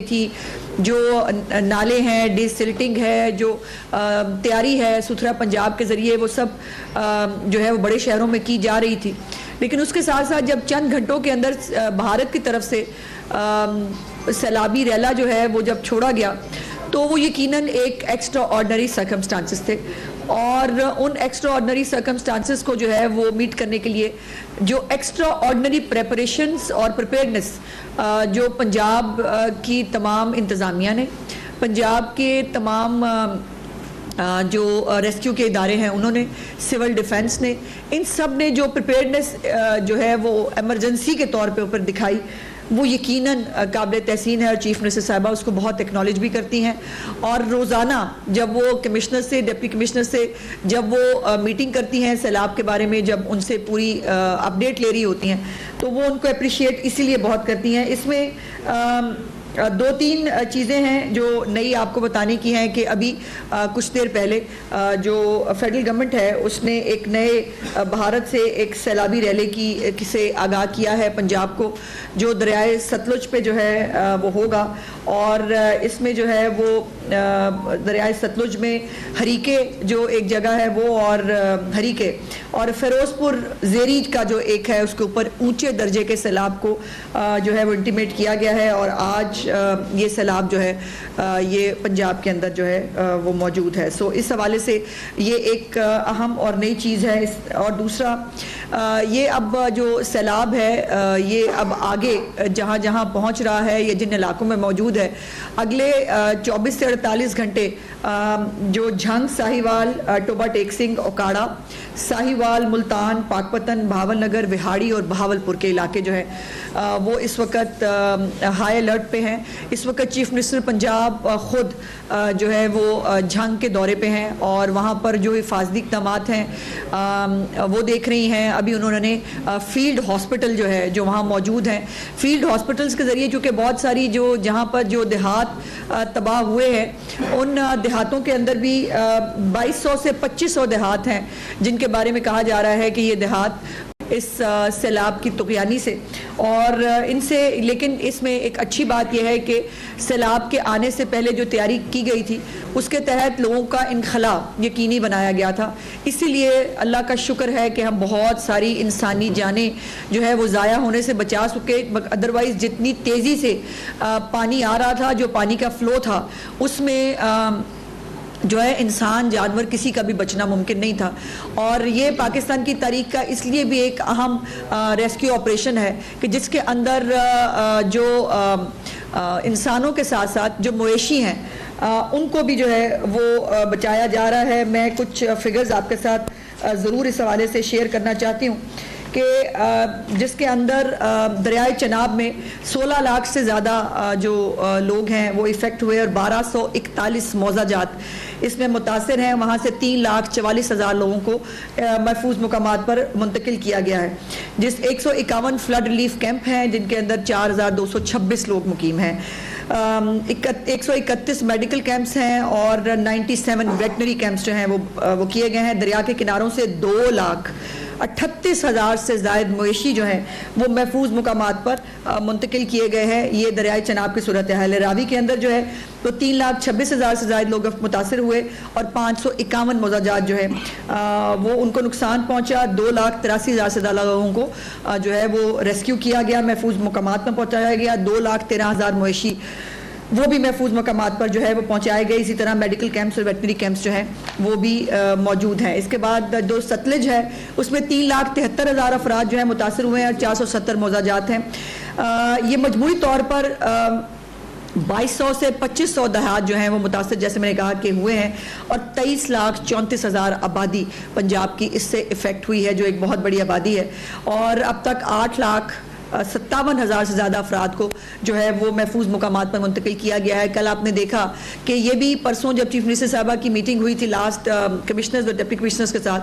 थी, जो नाले हैं, डिसिल्टिंग है, जो तैयारी है सुथरा पंजाब के ज़रिए, वो सब जो है वो बड़े शहरों में की जा रही थी। लेकिन उसके साथ साथ जब चंद घंटों के अंदर भारत की तरफ से सैलाबी रैला जो है वो जब छोड़ा गया, तो वो यकीनन एक एक्स्ट्रा ऑर्डनरी सर्कमस्टांसिस थे, और उन एक्स्ट्रा ऑर्डनरी सर्कमस्टांसिस को जो है वो मीट करने के लिए जो एक्स्ट्रा ऑर्डनरी प्रेपरेशंस और प्रिपेयर्डनेस जो पंजाब की तमाम इंतज़ामिया ने, पंजाब के तमाम जो रेस्क्यू के इदारे हैं उन्होंने, सिविल डिफेंस ने, इन सब ने जो प्रिपेयर्डनेस जो है वो एमरजेंसी के तौर पे ऊपर दिखाई, वो यकीनन काबिल तहसीन है। और चीफ मिनिस्टर साहिबा उसको बहुत एक्नॉलेज भी करती हैं, और रोज़ाना जब वो कमिश्नर से, डिप्टी कमिश्नर से जब वो मीटिंग करती हैं सैलाब के बारे में, जब उनसे पूरी अपडेट ले रही होती हैं, तो वो उनको अप्रिशिएट इसीलिए बहुत करती हैं। इसमें दो तीन चीज़ें हैं जो नई आपको बताने की हैं कि अभी कुछ देर पहले जो फेडरल गवर्नमेंट है उसने एक नए भारत से एक सैलाबी रैली की से आगाह किया है पंजाब को, जो दरियाए सतलुज पे जो है वो होगा। और इसमें जो है वो दरियाए सतलुज में हरीके जो एक जगह है वो, और हरीके और फिरोजपुर ज़ेरी का जो एक है उसके ऊपर ऊंचे दर्जे के सैलाब को जो है वो इंटीमेट किया गया है, और आज ये सैलाब जो है ये पंजाब के अंदर जो है वो मौजूद है। सो इस हवाले से ये एक अहम और नई चीज़ है। और दूसरा ये अब जो सैलाब है ये अब आगे जहाँ जहाँ पहुँच रहा है या जिन इलाकों में मौजूद है, अगले 24 से 48 घंटे जो झंग, साहिवाल, टोबा टेक सिंह, ओकाड़ा, साहिवाल, मुल्तान, पाकपतन, भावलनगर, विहाड़ी और बहावलपुर के इलाके जो है वो इस वक्त हाई अलर्ट पे हैं। इस वक्त चीफ मिनिस्टर पंजाब ख़ुद जो है वो झंग के दौरे पे हैं, और वहाँ पर जो हिफाजती इक़दामात हैं वो देख रही हैं। अभी उन्होंने फील्ड हॉस्पिटल जो है जो वहाँ मौजूद हैं, फील्ड हॉस्पिटल्स के ज़रिए, चूँकि बहुत सारी जो जहाँ पर जो देहात तबाह हुए हैं, उन देहातों के अंदर भी 2200 से 2500 देहात हैं जिनके बारे में कहा जा रहा है कि ये देहात इस सैलाब की तुग़यानी से और इनसे। लेकिन इसमें एक अच्छी बात यह है कि सैलाब के आने से पहले जो तैयारी की गई थी उसके तहत लोगों का इनखला यकीनी बनाया गया था। इसीलिए अल्लाह का शुक्र है कि हम बहुत सारी इंसानी जानें जो है वो ज़ाया होने से बचा सके। अदरवाइज़ जितनी तेज़ी से पानी आ रहा था, जो पानी का फ़्लो था, उसमें जो है इंसान, जानवर, किसी का भी बचना मुमकिन नहीं था। और ये पाकिस्तान की तारीख का इसलिए भी एक अहम रेस्क्यू ऑपरेशन है कि जिसके अंदर जो इंसानों के साथ साथ जो मवेशी हैं उनको भी जो है वो बचाया जा रहा है। मैं कुछ फिगर्स आपके साथ ज़रूर इस हवाले से शेयर करना चाहती हूँ कि जिसके अंदर दरियाए चनाब में 16 लाख से ज़्यादा जो लोग हैं वो इफ़ेक्ट हुए, और 1241 मौज़ाजात इसमें मुतासिर हैं। वहाँ से 3,44,000 लोगों को महफूज मकामात पर मुंतकिल किया गया है। जिस 151 फ्लड रिलीफ कैंप हैं जिनके अंदर 4,226 लोग मुकीम हैं। 131 मेडिकल कैंप्स हैं और 97 वेटनरी कैंप्स जो हैं वो किए गए हैं। दरिया के किनारों से 2,38,000 से ज़ायद मवेशी जो हैं वो महफूज मकामात पर मुंतकिल किए गए हैं। ये दरियाए चनाब की सूरत हाल है। रावी के अंदर जो है तो 3,26,000 से ज़ायद लोग मुतासिर हुए, और 551 मौज़ाजात जो है वो उनको नुकसान पहुँचा। 2,83,000 से ज़्यादा लोगों को जो है वो रेस्क्यू किया गया, महफूज मकामात पर पहुँचाया गया। 2,13,000 मवेशी वो भी महफूज मकामात पर जो है वो पहुँचाए गए। इसी तरह मेडिकल कैंप्स और वेटनरी कैंप्स जो हैं वो भी मौजूद हैं। इसके बाद जो सतलज है उसमें 3,73,000 अफराद जो है मुतासर हुए हैं और 470 मौज़ाजात हैं। ये मजमूई तौर पर 2200 से 2500 देहात जो हैं वो मुतासर, जैसे मैंने कहा, कि हुए हैं, और 23,34,000 आबादी पंजाब की इससे इफ़ेक्ट हुई है, जो एक बहुत बड़ी आबादी है। और अब तक 8,57,000 से ज़्यादा अफराद को जो है वो महफूज मकामात पर मुंतकिल किया गया है। कल आपने देखा कि ये भी परसों जब चीफ मिनिस्टर साहबा की मीटिंग हुई थी लास्ट कमिश्नर्स और डिप्टी कमिश्नर्स के साथ,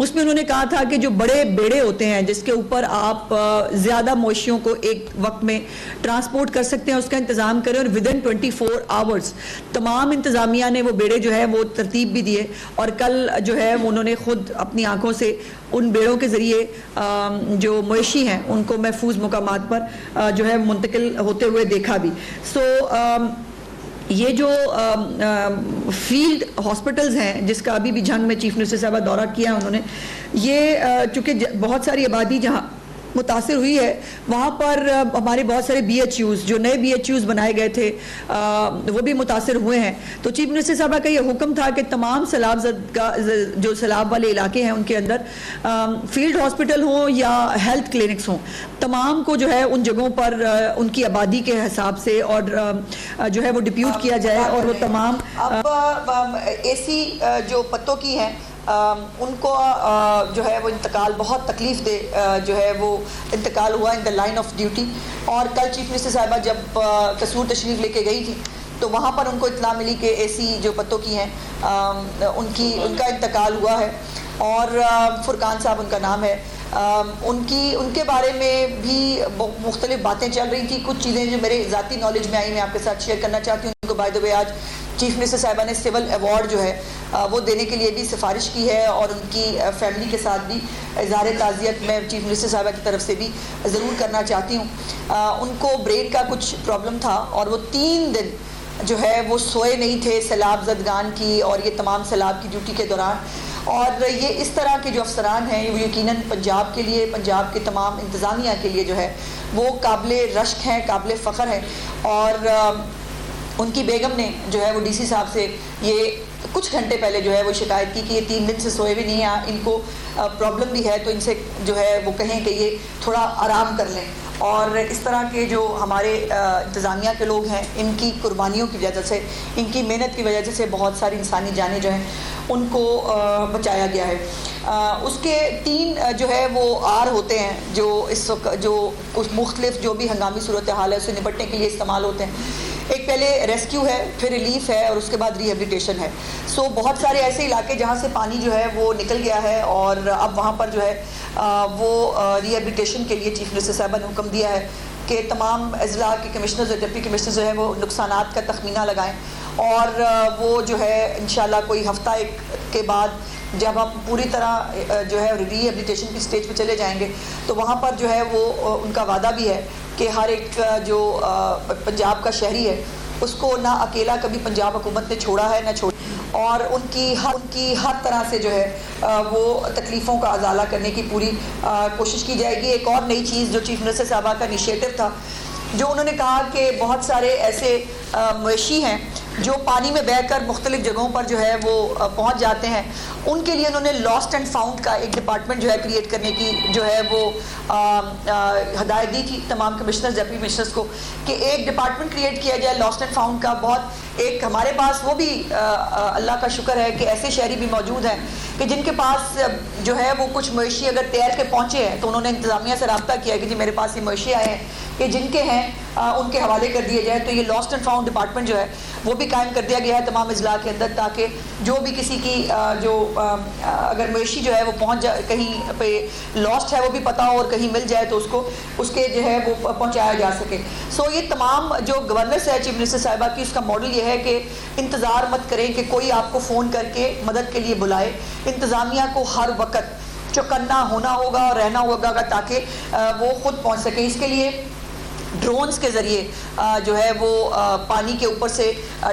उसमें उन्होंने कहा था कि जो बड़े बेड़े होते हैं जिसके ऊपर आप ज़्यादा मवेशियों को एक वक्त में ट्रांसपोर्ट कर सकते हैं, उसका इंतज़ाम करें, और विदिन 24 आवर्स तमाम इंतज़ामिया ने वो बेड़े जो है वो तरतीब भी दिए। और कल जो है उन्होंने ख़ुद अपनी आँखों से उन बेड़ों के ज़रिए जो मवेशी हैं उनको महफूज मकामात पर जो है मुंतकिल होते हुए देखा भी। ये जो फील्ड हॉस्पिटल्स हैं जिसका अभी भी जंग में चीफ मिनिस्टर साहब दौरा किया उन्होंने, ये चूँकि बहुत सारी आबादी जहाँ मुतासिर हुई है वहाँ पर हमारे बहुत सारे BHUs जो नए BHUs बनाए गए थे वो भी मुतासिर हुए हैं। तो चीफ मिनिस्टर साहब का ये हुक्म था कि तमाम जो सैलाब वाले इलाके हैं उनके अंदर फील्ड हॉस्पिटल हों या हेल्थ क्लिनिक्स हों, तमाम को जो है उन जगहों पर उनकी आबादी के हिसाब से और जो है वो डिप्यूट किया जाए और वो तमाम ऐसी जो पत्तों की हैं उनको जो है वो इंतकाल बहुत तकलीफ दे जो है वो इंतकाल हुआ in the line of duty. और कल चीफ मिनिस्टर साहिबा जब कसूर तशरीफ़ लेके गई थी तो वहाँ पर उनको इत्तला मिली कि ऐसी जो पत्तों की हैं उनका इंतकाल हुआ है और फुरकान साहब उनका नाम है। उनके बारे में भी मुख्तलिफ बातें चल रही थी। कुछ चीज़ें जो मेरे ज़ाती नॉलेज में आई मैं आपके साथ शेयर करना चाहती हूँ। उनको बाय द वे आज चीफ मिनिस्टर साहिबा ने सिविल अवार्ड जो है वो देने के लिए भी सिफारिश की है और उनकी फैमिली के साथ भी इज़हार ताज़ियत मैं चीफ मिनिस्टर साहिबा की तरफ से भी ज़रूर करना चाहती हूँ। उनको ब्रेन का कुछ प्रॉब्लम था और वो 3 दिन जो है वो सोए नहीं थे सैलाब ज़दगान की और ये तमाम सैलाब की ड्यूटी के दौरान। और ये इस तरह के जो अफसरान हैं वो यकीनन पंजाब के लिए, पंजाब के तमाम इंतज़ामिया के लिए जो है वो काबिल रश्क हैं, काबिल फ़ख्र हैं। और उनकी बेगम ने जो है वो DC साहब से ये कुछ घंटे पहले जो है वो शिकायत की कि ये 3 दिन से सोए भी नहीं हैं, इनको प्रॉब्लम भी है, तो इनसे जो है वो कहें कि ये थोड़ा आराम कर लें। और इस तरह के जो हमारे इंतज़ामिया के लोग हैं इनकी कुर्बानियों की वजह से, इनकी मेहनत की वजह से बहुत सारी इंसानी जानें जो हैं उनको बचाया गया है। उसके 3 जो है वो आर होते हैं जो इस वक्त जो कुछ मुख्तलिफ जो भी हंगामी सूरत हाल है उससे निपटने के लिए इस्तेमाल होते हैं। एक पहले रेस्क्यू है, फिर रिलीफ है और उसके बाद रिहेबिलिटेशन है। बहुत सारे ऐसे इलाके जहाँ से पानी जो है वो निकल गया है और अब वहाँ पर जो है वो रिहेबिलिटेशन के लिए चीफ मिनिस्टर साहब ने हुक्म दिया है कि तमाम अजला के कमिश्नर्स और डिप्टी कमिश्नर्स जो है वो नुकसानात का तखमीना लगाएं और वो जो है इंशाल्लाह कोई हफ्ता एक के बाद जब हम पूरी तरह जो है रिहेबिलिटेशन की स्टेज पे चले जाएंगे तो वहाँ पर जो है वो उनका वादा भी है कि हर एक जो पंजाब का शहरी है उसको ना अकेला कभी पंजाब हुकूमत ने छोड़ा है ना छोड़ा, और उनकी हर तरह से जो है वो तकलीफ़ों का अजाला करने की पूरी कोशिश की जाएगी। एक और नई चीज़ जो चीफ मिनिस्टर साहबा का इनिशिएटिव था, जो उन्होंने कहा कि बहुत सारे ऐसे मवेशी हैं जो पानी में बहकर मुख्तलिफ जगहों पर जो है वो पहुंच जाते हैं, उनके लिए उन्होंने लॉस्ट एंड फाउंड का एक डिपार्टमेंट जो है क्रिएट करने की जो है वो हदायत दी थी तमाम कमिश्नर्स, डिप्टी कमिश्नर्स को कि एक डिपार्टमेंट क्रिएट किया जाए लॉस्ट एंड फाउंड का। बहुत एक हमारे पास वो भी अल्लाह का शुक्र है कि ऐसे शहरी भी मौजूद हैं कि जिनके पास जो है वो कुछ मवेशी अगर तैर के पहुँचे हैं तो उन्होंने इंतज़ामिया से रब्ता किया कि जी मेरे पास ये मवेशी आए हैं कि जिनके हैं उनके हवाले कर दिए जाए। तो ये लॉस्ट एंड फाउंड डिपार्टमेंट जो है वो भी कायम कर दिया गया है तमाम अजला के अंदर, ताकि जो भी किसी की अगर मवेशी जो है वो पहुंच जाए कहीं पे लॉस्ट है वो भी पता हो और कहीं मिल जाए तो उसको उसके जो है वो पहुंचाया जा सके। ये तमाम जो गवर्नेंस है चीफ मिनिस्टर साहिबा की, उसका मॉडल ये है कि इंतज़ार मत करें कि कोई आपको फ़ोन करके मदद के लिए बुलाए। इंतज़ामिया को हर वक्त चौकन्ना होना होगा और रहना होगा ताकि वो खुद पहुँच सके। इसके लिए ड्रोन्स के ज़रिए जो है वो पानी के ऊपर से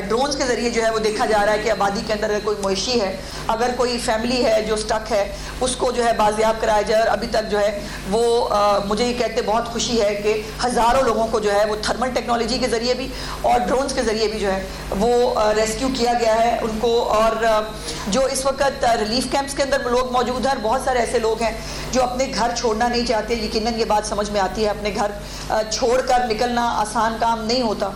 ड्रोन्स के ज़रिए जो है वो देखा जा रहा है कि आबादी के अंदर अगर कोई मवेशी है, अगर कोई फैमिली है जो स्टक है, उसको जो है बाजियाब कराया जाए। और अभी तक जो है वो मुझे ये कहते बहुत खुशी है कि हज़ारों लोगों को जो है वो थर्मल टेक्नोलॉजी के ज़रिए भी और ड्रोन्स के ज़रिए भी जो है वो रेस्क्यू किया गया है उनको। और जो इस वक्त रिलीफ कैंप्स के अंदर लोग मौजूद हैं, बहुत सारे ऐसे लोग हैं जो अपने घर छोड़ना नहीं चाहते। यकीनन ये बात समझ में आती है, अपने घर छोड़कर निकलना आसान काम नहीं होता।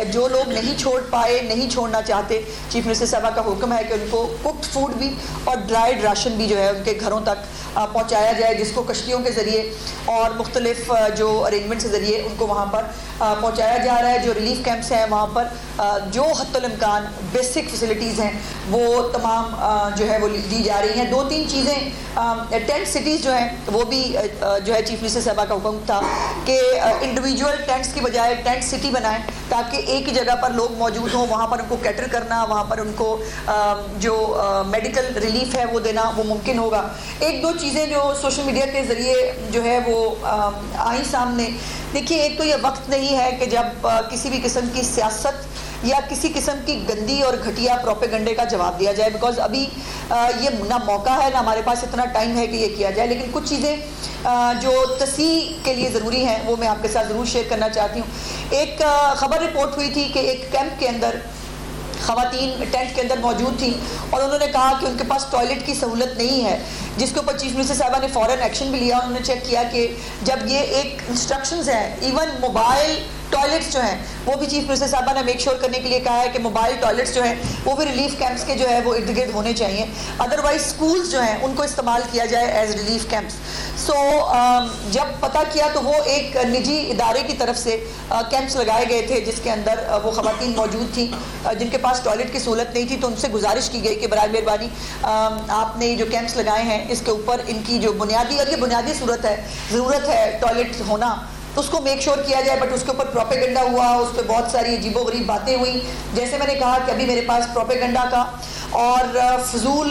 जो लोग नहीं छोड़ पाए, नहीं छोड़ना चाहते, चीफ मिनिस्टर साहबा का हुक्म है कि उनको कुक्ड फूड भी और ड्राइड राशन भी जो है उनके घरों तक पहुँचाया जाए, जिसको कश्तियों के ज़रिए और मुख्तलिफ जो अरेंजमेंट के ज़रिए उनको वहाँ पर पहुँचाया जा रहा है। जो रिलीफ कैंप्स हैं वहाँ पर जो हद्दुल इम्कान बेसिक फैसिलिटीज़ हैं वो तमाम जो है वो दी जा रही हैं। 2-3 चीज़ें टेंट सिटीज़ जो हैं वो भी जो है चीफ मिनिस्टर साहबा का हुक्म था कि इंडिविजुअल टेंट्स की बजाय टेंट सिटी बनाएं, ताकि एक ही जगह पर लोग मौजूद हों, वहाँ पर उनको कैटर करना, वहाँ पर उनको जो मेडिकल रिलीफ है वो देना वो मुमकिन होगा। एक दो चीज़ें जो सोशल मीडिया के ज़रिए जो है वो आई सामने। देखिए, एक तो ये वक्त नहीं है कि जब किसी भी किस्म की सियासत या किसी किस्म की गंदी और घटिया प्रोपेगंडे का जवाब दिया जाए, बिकॉज अभी ये ना मौका है ना हमारे पास इतना टाइम है कि ये किया जाए। लेकिन कुछ चीज़ें जो तस्हीह के लिए ज़रूरी हैं वो मैं आपके साथ ज़रूर शेयर करना चाहती हूँ। एक खबर रिपोर्ट हुई थी कि एक कैंप के अंदर ख़वातीन टेंट के अंदर मौजूद थी और उन्होंने कहा कि उनके पास टॉयलेट की सहूलत नहीं है, जिसके ऊपर चीफ मिनिस्टर साहबा ने फ़ौरन एक्शन भी लिया। उन्होंने चेक किया कि जब ये एक इंस्ट्रक्शंस हैं, इवन मोबाइल टॉयलेट्स जो हैं वो भी चीफ मिनिस्टर साहबा ने मेक श्योर करने के लिए कहा है कि मोबाइल टॉयलेट्स जो हैं वो भी रिलीफ कैंप्स के जो है वो इर्द गिर्द होने चाहिए, अदरवाइज स्कूल्स जो हैं उनको इस्तेमाल किया जाए एज रिलीफ कैंप्स। सो जब पता किया तो वो एक निजी इदारे की तरफ से कैंप्स लगाए गए थे जिसके अंदर वो ख़वातीन मौजूद थी जिनके पास टॉयलेट की सहूलत नहीं थी। तो उनसे गुजारिश की गई कि बराए मेहरबानी आपने जो कैंप्स लगाए हैं इसके ऊपर इनकी जो बुनियादी और ये बुनियादी ज़रूरत है टॉयलेट होना, तो उसको मेक श्योर किया जाए। बट उसके ऊपर प्रोपेगेंडा हुआ, उस पर बहुत सारी अजीबोगरीब बातें हुई। जैसे मैंने कहा कि अभी मेरे पास प्रोपेगेंडा का और फजूल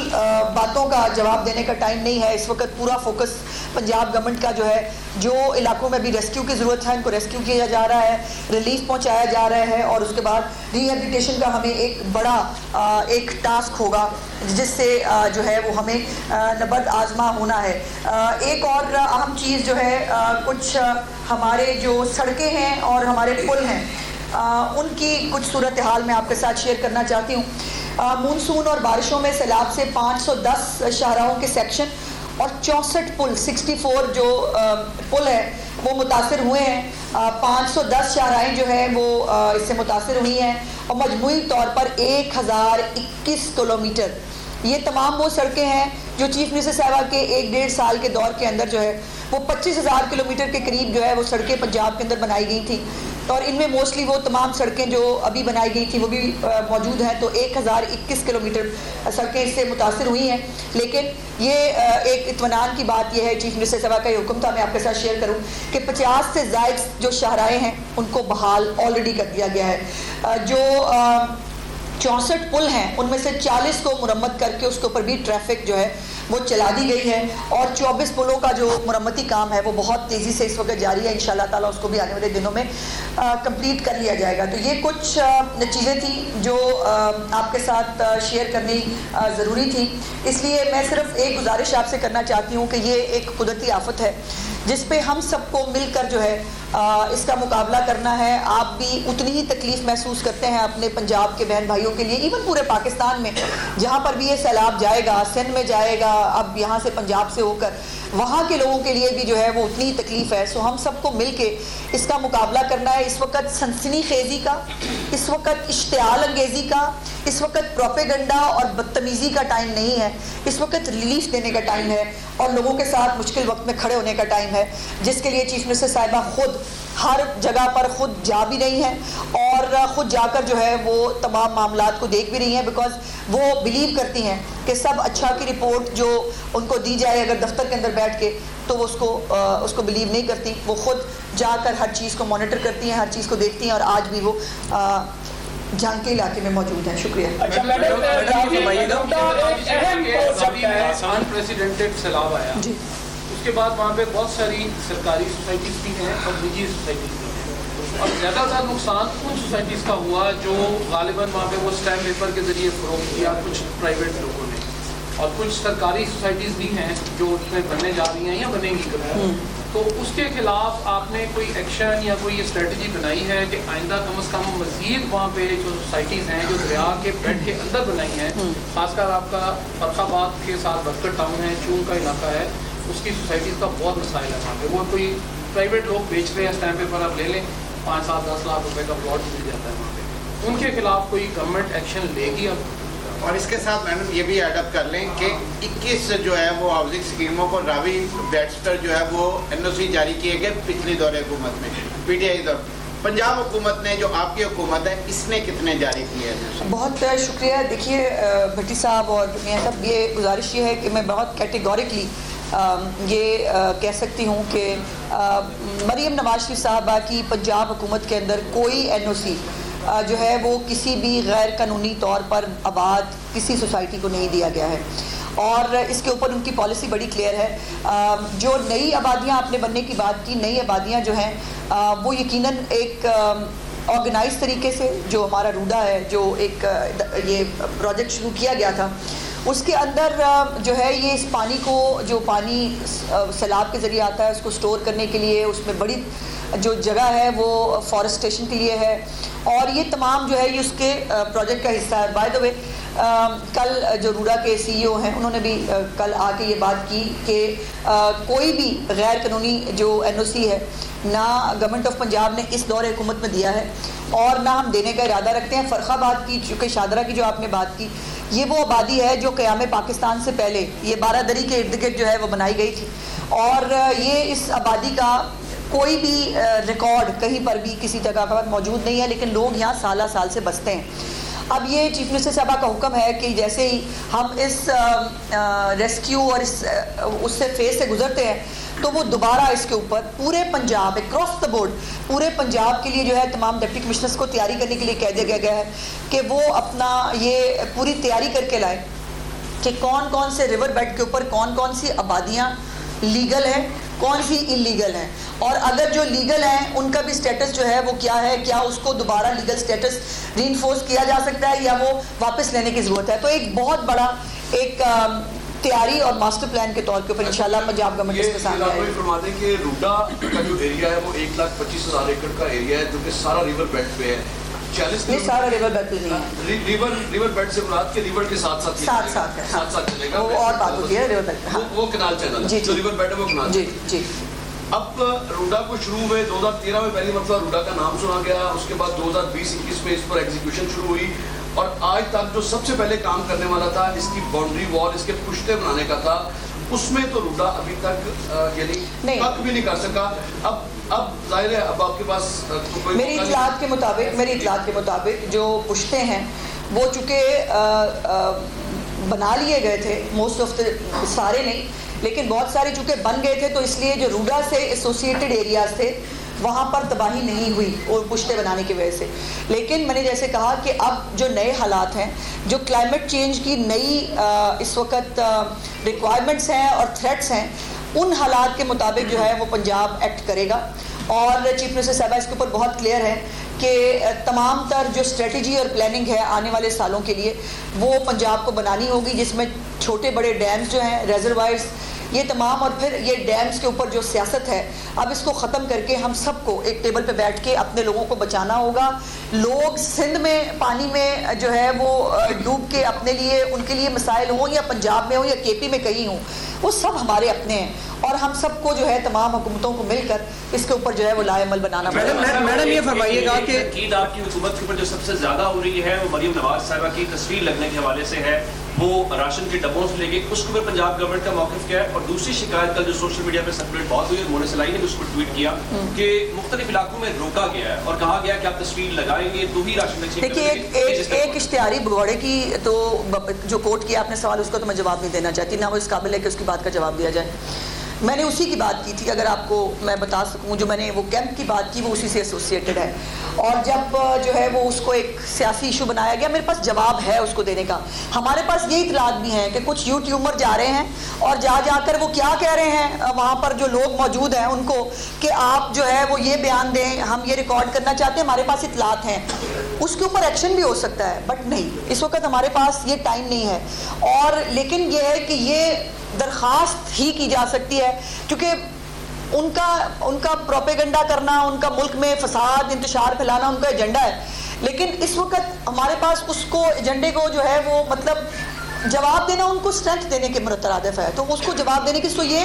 बातों का जवाब देने का टाइम नहीं है। इस वक्त पूरा फोकस पंजाब गवर्नमेंट का जो है, जो इलाकों में भी रेस्क्यू की ज़रूरत है इनको रेस्क्यू किया जा रहा है, रिलीफ पहुंचाया जा रहा है और उसके बाद रिहेबिलिटेशन का हमें एक बड़ा एक टास्क होगा जिससे जो है वो हमें नबर्द आजमा होना है। एक और अहम चीज़ जो है, कुछ हमारे जो सड़कें हैं और हमारे पुल हैं उनकी कुछ सूरत हाल मैं आपके साथ शेयर करना चाहती हूँ। मानसून और बारिशों में सैलाब से 510 शाहराहों के सेक्शन और 64 पुल 64 जो पुल है वो मुतासर हुए हैं। 510 शाहराहें जो है वो इससे मुतासर हुई हैं और मजमूई तौर पर 1021 किलोमीटर ये तमाम वो सड़कें हैं जो चीफ मिनिस्टर साहबा के 1-1.5 साल के दौर के अंदर जो है वो 25,000 किलोमीटर के करीब जो है वो सड़कें पंजाब के अंदर बनाई गई थी और इनमें मोस्टली वो तमाम सड़कें जो अभी बनाई गई थी वो भी मौजूद हैं। तो 1021 किलोमीटर सड़कें इससे मुतासर हुई हैं। लेकिन ये एक इत्मीनान की बात यह है, चीफ मिनिस्टर साहबा का ये हुक्म था, मैं आपके साथ शेयर करूं कि 50 से ज़ायद जो शाहराहें हैं उनको बहाल ऑलरेडी कर दिया गया है। जो 64 पुल हैं उनमें से 40 को मुरम्मत करके उसके ऊपर भी ट्रैफिक जो है वो चला दी गई है और 24 पुलों का जो मुरम्मती काम है वो बहुत तेज़ी से इस वक्त जारी है। इंशाल्लाह ताला उसको भी आने वाले दिनों में कंप्लीट कर लिया जाएगा। तो ये कुछ चीज़ें थी जो आपके साथ शेयर करनी ज़रूरी थी। इसलिए मैं सिर्फ एक गुजारिश आपसे करना चाहती हूँ कि ये एक कुदरती आफत है जिस पे हम सबको मिलकर जो है इसका मुकाबला करना है। आप भी उतनी ही तकलीफ़ महसूस करते हैं अपने पंजाब के बहन भाइयों के लिए, इवन पूरे पाकिस्तान में जहाँ पर भी ये सैलाब जाएगा, सिंध में जाएगा, अब यहाँ से पंजाब से होकर वहाँ के लोगों के लिए भी जो है वो उतनी ही तकलीफ़ है। सो हम सबको मिल के इसका मुकाबला करना है। इस वक्त सनसनी खेजी का, इस वक्त इश्तियाल अंगेज़ी का, इस वक्त प्रोपेगंडा और बदतमीज़ी का टाइम नहीं है। इस वक्त रिलीफ देने का टाइम है और लोगों के साथ मुश्किल वक्त में खड़े होने का टाइम है, जिसके लिए चीफ मिनिस्टर साहिबा खुद हर जगह पर खुद जा भी रही हैं और ख़ुद जाकर जो है वो तमाम मामलात को देख भी रही हैं। बिकॉज वो बिलीव करती हैं कि सब अच्छा की रिपोर्ट जो उनको दी जाए अगर दफ्तर के अंदर बैठ के तो वो उसको बिलीव नहीं करती। वो ख़ुद जाकर हर चीज़ को मॉनिटर करती हैं, हर चीज़ को देखती हैं और आज भी वो जंग के इलाके में मौजूद हैं। शुक्रिया। अच्छा मैडम, अनप्रेसिडेंटेड सैलाब आया जी, उसके बाद वहाँ पे बहुत सारी सरकारी सोसाइटीज़ भी हैं और निजी सोसाइटीज़ भी हैं और ज़्यादातर नुकसान उन सोसाइटीज़ का हुआ जो गालिबन वहाँ पे वो स्टैम्प पेपर के ज़रिए फ़रोख्त किया कुछ प्राइवेट लोगों ने, और कुछ सरकारी सोसाइटीज़ भी हैं जो उसमें बनने जा रही हैं या बनेंगी कभी। तो उसके खिलाफ आपने कोई एक्शन या कोई स्ट्रेटजी बनाई है कि आइंदा कम से कम मज़ीद वहाँ पे जो सोसाइटीज़ हैं जो दरिया के बेड के अंदर बनाई हैं, खासकर आपका फरखाबाद के साथ बरकत टाउन है, चून का इलाका है, उसकी सोसाइटीज़ का बहुत मसाइल है वहाँ पे। वो कोई प्राइवेट लोग बेच रहे हैं, स्टैम्प पेपर आप ले लें, 5-7-10 लाख रुपए का प्लॉट मिल जाता है वहाँ पे। उनके खिलाफ कोई गवर्नमेंट एक्शन लेगी अब? और इसके साथ मैडम ये भी एडअप कर लें कि 21 जो है वो हाउसिंग स्कीमों को रावी बेड्स जो है वो NOC जारी किए गए पिछली दौरे हुकूमत में, PTI दौर। पंजाब हुकूमत ने जो आपकी हुकूमत है इसने कितने जारी किए हैं? बहुत शुक्रिया। देखिए भट्टी साहब और मियां साहब, ये गुजारिश ये है कि मैं बहुत कैटेगोरिकली ये कह सकती हूँ कि मरीम नवाज शरीफ साहबा की पंजाब हुकूमत के अंदर कोई NOC जो है वो किसी भी गैर कानूनी तौर पर आबाद किसी सोसाइटी को नहीं दिया गया है, और इसके ऊपर उनकी पॉलिसी बड़ी क्लियर है। जो नई आबादियाँ आपने बनने की बात की, नई आबादियाँ जो हैं वो यकीनन एक ऑर्गेनाइज तरीके से, जो हमारा रूडा है, जो एक ये प्रोजेक्ट शुरू किया गया था, उसके अंदर जो है ये इस पानी को, जो पानी सैलाब के ज़रिए आता है, उसको स्टोर करने के लिए उसमें बड़ी जो जगह है वो फॉरेस्टेशन के लिए है, और ये तमाम जो है ये उसके प्रोजेक्ट का हिस्सा है। बाय द वे कल जो रूडा के CEO हैं उन्होंने भी कल आके ये बात की कि कोई भी गैर कानूनी जो NOC है ना गवर्नमेंट ऑफ पंजाब ने इस दौर हुकूमत में दिया है और ना हम देने का इरादा रखते हैं। फरखाबाद की, चूँकि शादरा की जो आपने बात की, ये वो आबादी है जो क़याम पाकिस्तान से पहले ये बारादरी के इर्द गिर्द जो है वो बनाई गई थी, और ये इस आबादी का कोई भी रिकॉर्ड कहीं पर भी किसी जगह पर मौजूद नहीं है, लेकिन लोग यहाँ साल साल से बसते हैं। अब ये चीफ मिनिस्टर साहबा का हुक्म है कि जैसे ही हम इस रेस्क्यू और इस उससे फेज से गुजरते हैं तो वो दोबारा इसके ऊपर पूरे पंजाब, अक्रॉस द बोर्ड पूरे पंजाब के लिए जो है तमाम डिप्टी कमिश्नर्स को तैयारी करने के लिए कह दिया गया है कि वो अपना ये पूरी तैयारी करके लाए कि कौन कौन से रिवर बेड के ऊपर कौन कौन सी आबादियाँ लीगल हैं, कौन सी इलीगल हैं, और अगर जो लीगल हैं उनका भी स्टेटस जो है वो क्या है, क्या उसको दोबारा लीगल स्टेटस रीइंफोर्स किया जा सकता है या वो वापस लेने की ज़रूरत है। तो एक बहुत बड़ा एक तैयारी और मास्टर प्लान के तौर के ऊपर इंशाल्लाह पंजाब गवर्नमेंट इसके सामने आएगी। फरमा दें कि रूडा का जो एरिया है वो 1,25,000 एकड़ का एरिया है जो कि सारा रिवर बेड पे है। 40 ये सारा रिवर बेड पे नहीं है, रिवर बेड से मुराद के रिवर के साथ साथ चलेगा, वो और बात होती है रिवर बेड, वो कैनाल चैनल जो रिवर बेड है वो कैनाल। जी जी। अब रूडा को शुरू हुए 2013 में पहली मरतबा रूडा का नाम सुना गया, उसके बाद 2020-21 में इस पर एग्जीक्यूशन शुरू हुई, और आज तक जो सबसे पहले काम करने वाला था इसकी बाउंड्री वॉल, इसके पुश्ते बनाने का था, उसमें तो रूडा अभी तक यानी तक भी नहीं कर सका। अब जाहिर है अब आपके पास मेरी इतलात के मुताबिक जो पुश्ते हैं वो चूँकि बना लिए गए थे, मोस्ट ऑफ द सारे नहीं लेकिन बहुत सारे चूँकि बन गए थे, तो इसलिए जो रूडा से एसोसिएटेड एरियाज थे वहाँ पर तबाही नहीं हुई और पुश्ते बनाने की वजह से। लेकिन मैंने जैसे कहा कि अब जो नए हालात हैं, जो क्लाइमेट चेंज की नई इस वक्त रिक्वायरमेंट्स हैं और थ्रेट्स हैं, उन हालात के मुताबिक जो है वो पंजाब एक्ट करेगा, और चीफ मिनिस्टर साहबा इसके ऊपर बहुत क्लियर है कि तमाम तर जो स्ट्रेटजी और प्लानिंग है आने वाले सालों के लिए वो पंजाब को बनानी होगी, जिसमें छोटे बड़े डैम्स जो हैं, रेजरवायर्स, ये तमाम, और फिर ये डैम्स के ऊपर जो सियासत है अब इसको ख़त्म करके हम सबको एक टेबल पे बैठ के अपने लोगों को बचाना होगा। लोग सिंध में पानी में जो है वो डूब के अपने लिए, उनके लिए मसाइल हों या पंजाब में हो या KP में कहीं हों, वो सब हमारे अपने हैं, और हम सबको जो है तमाम हुकूमतों को मिलकर इसके ऊपर जो है वो लाएमल बनाना पड़ेगा। मैडम ये फरमाइएगा कि ईद आपकी हुकूमत के ऊपर जो सबसे ज्यादा हो रही है वो मरीम नवाज साहिबा की तस्वीर लगने के हवाले से है, वो राशन के डब्बों से लेके उसके ऊपर पंजाब गवर्नमेंट का मौक़िफ़ क्या है। और दूसरी शिकायत कल जो सोशल मीडिया पे सर्कुलेट बहुत हुई, मोने सलाई ने भी उसको ट्वीट किया कि मुख्तलिफ इलाकों में रोका गया है और कहा गया कि आप तस्वीर लगाएंगे तो ही राशन। देखिए एक इश्तिहारी भगौड़े की तो जो कोट किया आपने सवाल, उसका तो मैं जवाब नहीं देना चाहती, ना वो इस काबिल है कि उसकी बात का जवाब दिया जाए। मैंने उसी की बात की थी, अगर आपको मैं बता सकूं, जो मैंने वो कैंप की बात की वो उसी से एसोसिएटेड है, और जब जो है वो उसको एक सियासी इशू बनाया गया, मेरे पास जवाब है उसको देने का। हमारे पास ये इतलात भी हैं कि कुछ यूट्यूबर जा रहे हैं और जाकर वो क्या कह रहे हैं वहाँ पर जो लोग मौजूद हैं उनको कि आप जो है वो ये बयान दें, हम ये रिकॉर्ड करना चाहते हैं। हमारे पास इतलात हैं, उसके ऊपर एक्शन भी हो सकता है, बट नहीं, इस वक्त हमारे पास ये टाइम नहीं है। और लेकिन ये है कि ये दरख्वास्त ही की जा सकती है, क्योंकि उनका प्रोपेगेंडा करना, उनका मुल्क में फसाद इंतशार फैलाना उनका एजेंडा है, लेकिन इस वक्त हमारे पास उसको एजेंडे को जो है वो मतलब जवाब देना, उनको स्ट्रेंथ देने के मुतरादिफ है, तो उसको जवाब देने की, तो ये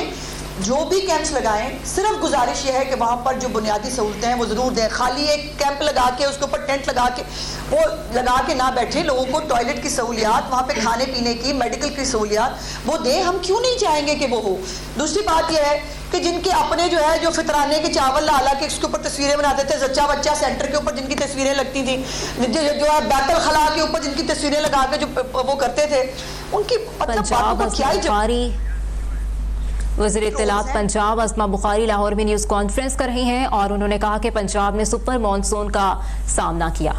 जो भी कैंप्स लगाएं, सिर्फ गुजारिश ये है कि वहाँ पर जो बुनियादी सहूलतें हैं वो ज़रूर दें। खाली एक कैंप लगा के उसके ऊपर टेंट लगा के वो लगा के ना बैठे, लोगों को टॉयलेट की सहूलियात, वहाँ पे खाने पीने की, मेडिकल की सहूलियात वो दें। हम क्यों नहीं चाहेंगे कि वो हो। दूसरी बात यह है कि जिनके अपने जो है जो फितराने के चावल ला के उसके ऊपर तस्वीरें बनाते थे, जच्चा बच्चा सेंटर के ऊपर जिनकी तस्वीरें लगती थी, जो है बैतल खला के ऊपर जिनकी तस्वीरें लगा के जो वो करते थे, उनकी मतलब बातों का क्या ही वज़ीर इत्तलात पंजाब अज़मा बुखारी लाहौर में न्यूज़ कॉन्फ्रेंस कर रही हैं और उन्होंने कहा कि पंजाब ने सुपर मॉनसून का सामना किया।